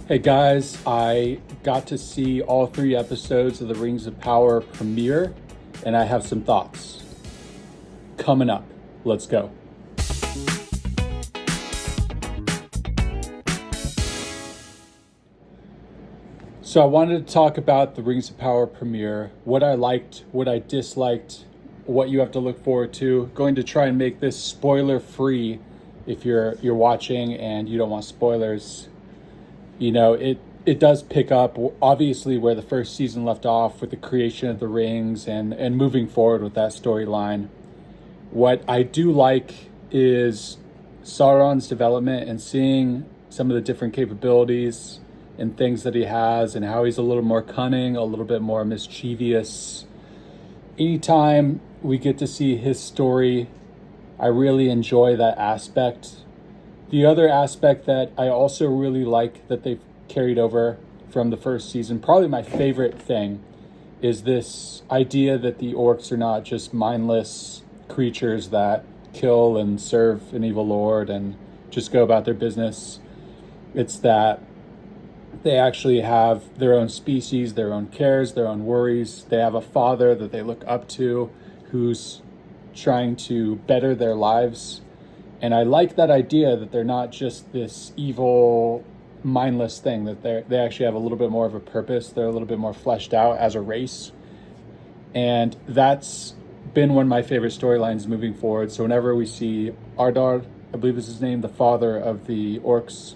Hey guys, I got to see all three episodes of the Rings of Power premiere, and I have some thoughts. Coming up, let's go. So, I wanted to talk about the Rings of Power premiere, what I liked, what I disliked, what you have to look forward to. Going to try and make this spoiler free if you're watching and you don't want spoilers. It does pick up obviously where the first season left off with the creation of the rings and moving forward with that storyline. What I do like is Sauron's development and seeing some of the different capabilities and things that he has and how he's a little more cunning, a little bit more mischievous. Anytime we get to see his story, I really enjoy that aspect. The other aspect that I also really like that they've carried over from the first season, probably my favorite thing, is this idea that the orcs are not just mindless creatures that kill and serve an evil lord and just go about their business. It's that they actually have their own species, their own cares, their own worries. They have a father that they look up to who's trying to better their lives. And I like that idea that they're not just this evil, mindless thing, that they actually have a little bit more of a purpose. They're a little bit more fleshed out as a race. And that's been one of my favorite storylines moving forward. So whenever we see Ardar, I believe is his name, the father of the orcs,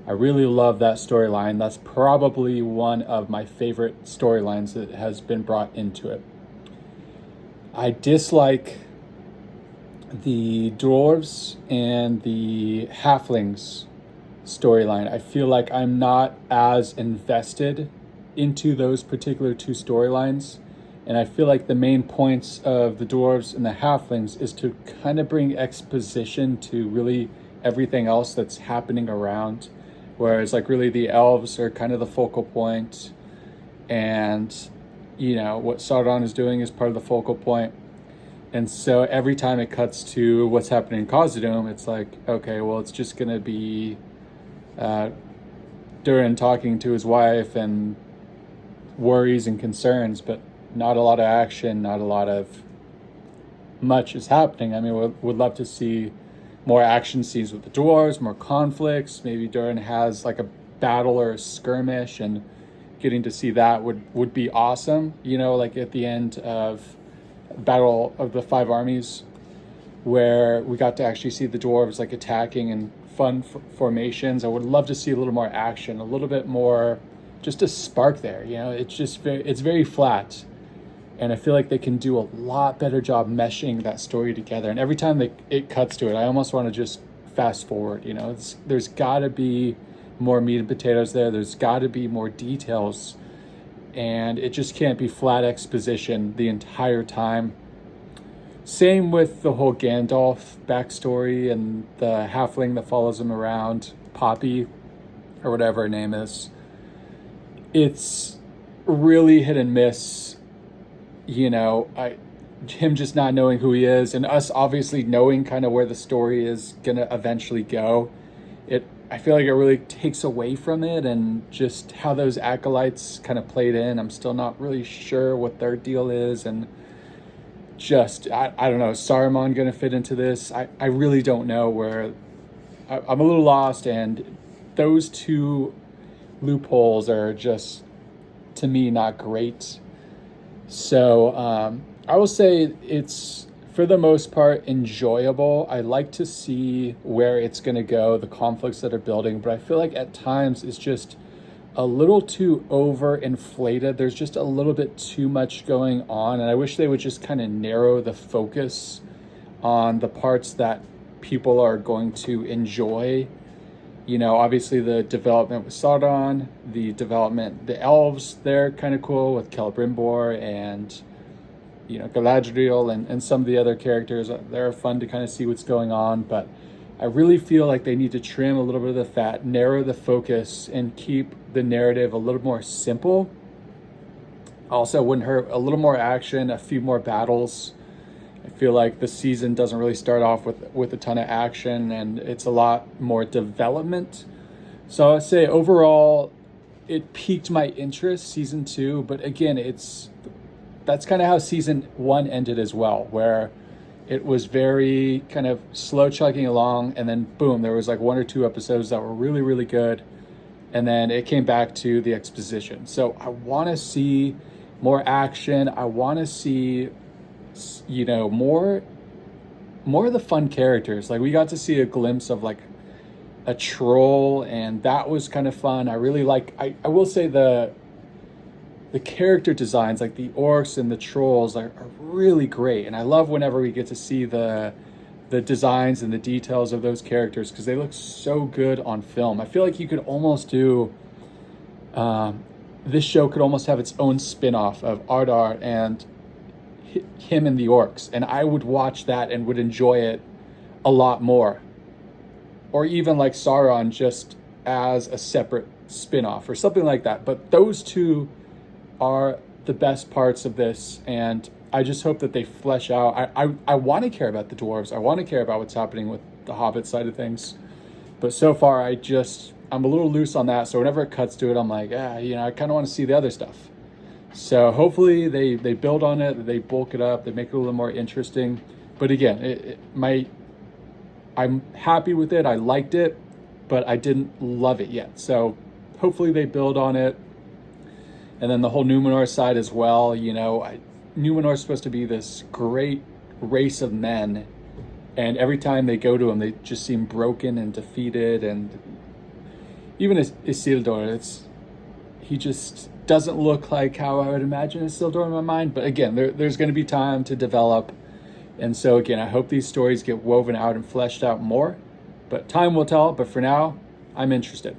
I really love that storyline. That's probably one of my favorite storylines that has been brought into it. I dislike the dwarves and the halflings storyline. I feel like I'm not as invested into those particular two storylines. And I feel like the main points of the dwarves and the halflings is to kind of bring exposition to really everything else that's happening around. Whereas like really the elves are kind of the focal point, and what Sauron is doing is part of the focal point. And so every time it cuts to what's happening in Khazad-dûm, it's like, okay, well, it's just going to be Durin talking to his wife and worries and concerns, but not a lot of action, not a lot of much is happening. I mean, would love to see more action scenes with the dwarves, more conflicts. Maybe Durin has like a battle or a skirmish, and getting to see that would be awesome. Like at the end of Battle of the Five Armies, where we got to actually see the dwarves like attacking in fun formations. I would love to see a little more action, a little bit more, just a spark there. It's very flat, and I feel like they can do a lot better job meshing that story together. And every time it cuts to it, I almost want to just fast forward. There's got to be more meat and potatoes there. There's got to be more details. And it just can't be flat exposition the entire time. Same with the whole Gandalf backstory and the halfling that follows him around, Poppy, or whatever her name is. It's really hit and miss. Him just not knowing who he is, and us obviously knowing kind of where the story is gonna eventually go. I feel like it really takes away from it, and just how those acolytes kind of played in. I'm still not really sure what their deal is, and just, I don't know, is Saruman going to fit into this? I really don't know where. I'm a little lost, and those two loopholes are just, to me, not great. So I will say it's, for the most part, enjoyable. I like to see where it's going to go, the conflicts that are building, but I feel like at times it's just a little too overinflated. There's just a little bit too much going on, and I wish they would just kind of narrow the focus on the parts that people are going to enjoy. Obviously the development with Sauron, the elves, they're kind of cool with Celebrimbor and Galadriel and some of the other characters. They're fun to kind of see what's going on, but I really feel like they need to trim a little bit of the fat, narrow the focus, and keep the narrative a little more simple. Also, wouldn't hurt a little more action, a few more battles. I feel like the season doesn't really start off with a ton of action, and it's a lot more development. So I'd say overall, it piqued my interest, season two. But again, that's kind of how season one ended as well, where it was very kind of slow chugging along, and then boom, there was like one or two episodes that were really, really good, and then it came back to the exposition. So I want to see more action. I want to see, more of the fun characters. Like we got to see a glimpse of like a troll, and that was kind of fun. I really like. I will say the character designs, like the orcs and the trolls, are really great, and I love whenever we get to see the designs and the details of those characters because they look so good on film. I feel like you could almost do this show could almost have its own spin-off of Ardar and him and the orcs, and I would watch that and would enjoy it a lot more. Or even like Sauron just as a separate spin-off or something like that. But those two are the best parts of this, and I just hope that they flesh out. I want to care about the dwarves. I want to care about what's happening with the Hobbit side of things. But so far, I'm a little loose on that. So whenever it cuts to it, I'm like, I kind of want to see the other stuff. So hopefully they build on it, they bulk it up, they make it a little more interesting. But again, I'm happy with it. I liked it, but I didn't love it yet. So hopefully they build on it. And then the whole Numenor side as well. Numenor is supposed to be this great race of men, and every time they go to him, they just seem broken and defeated. And even Isildur, he just doesn't look like how I would imagine Isildur in my mind. But again, there's going to be time to develop. And so again, I hope these stories get woven out and fleshed out more. But time will tell. But for now, I'm interested.